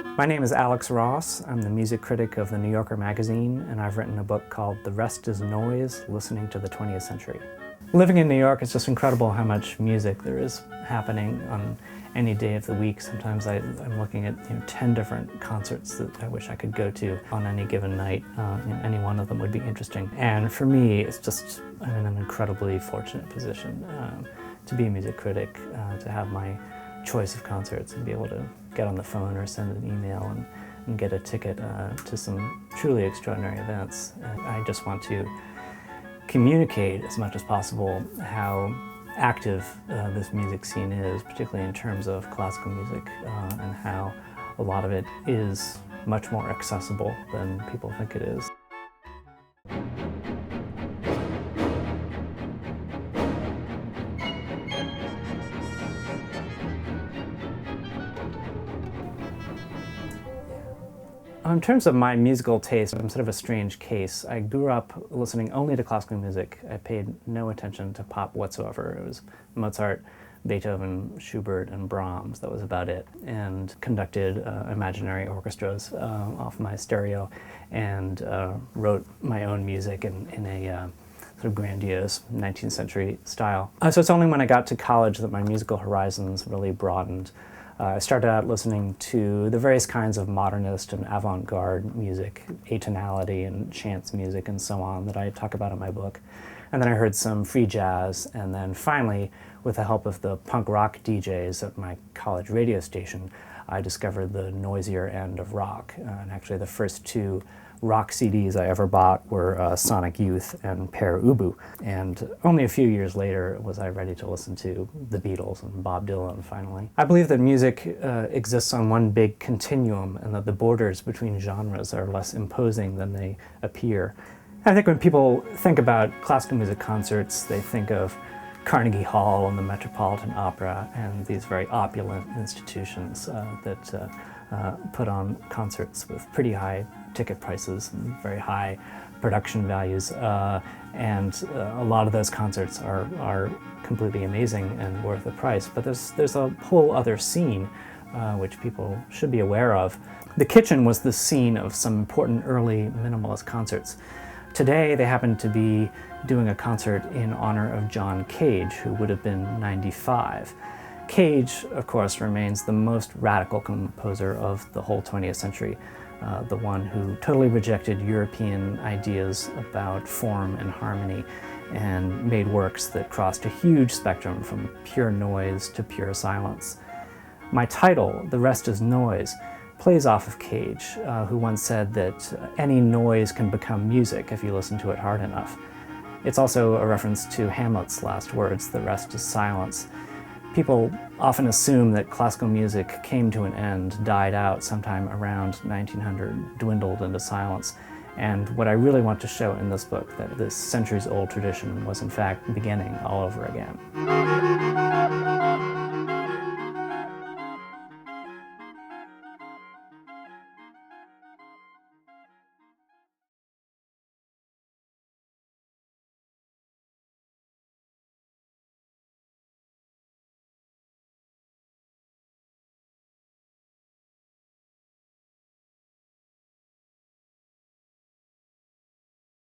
My name is Alex Ross. I'm the music critic of The New Yorker magazine, and I've written a book called The Rest Is Noise, Listening to the 20th Century. Living in New York, it's just incredible how much music there is happening on any day of the week. Sometimes I'm looking at 10 different concerts that I wish I could go to on any given night. Any one of them would be interesting. And for me, it's just, I'm in an incredibly fortunate position to be a music critic, to have my choice of concerts and be able to get on the phone or send an email and get a ticket to some truly extraordinary events. And I just want to communicate as much as possible how active this music scene is, particularly in terms of classical music, and how a lot of it is much more accessible than people think it is. In terms of my musical taste, I'm sort of a strange case. I grew up listening only to classical music. I paid no attention to pop whatsoever. It was Mozart, Beethoven, Schubert, and Brahms. That was about it. And conducted imaginary orchestras off my stereo and wrote my own music in a sort of grandiose 19th century style. So it's only when I got to college that my musical horizons really broadened. I started out listening to the various kinds of modernist and avant-garde music, atonality and chants music and so on that I talk about in my book. And then I heard some free jazz, and then finally, with the help of the punk rock DJs at my college radio station, I discovered the noisier end of rock. And actually the first two rock CDs I ever bought were Sonic Youth and Pere Ubu. And only a few years later was I ready to listen to the Beatles and Bob Dylan finally. I believe that music exists on one big continuum and that the borders between genres are less imposing than they appear. I think when people think about classical music concerts, they think of Carnegie Hall and the Metropolitan Opera and these very opulent institutions that put on concerts with pretty high ticket prices and very high production values, and a lot of those concerts are completely amazing and worth the price. But there's a whole other scene which people should be aware of. The Kitchen was the scene of some important early minimalist concerts. Today they happen to be doing a concert in honor of John Cage, who would have been 95. Cage, of course, remains the most radical composer of the whole 20th century, the one who totally rejected European ideas about form and harmony and made works that crossed a huge spectrum from pure noise to pure silence. My title, The Rest Is Noise, plays off of Cage, who once said that any noise can become music if you listen to it hard enough. It's also a reference to Hamlet's last words, the rest is silence. People often assume that classical music came to an end, died out sometime around 1900, dwindled into silence. And what I really want to show in this book, that this centuries-old tradition was in fact beginning all over again.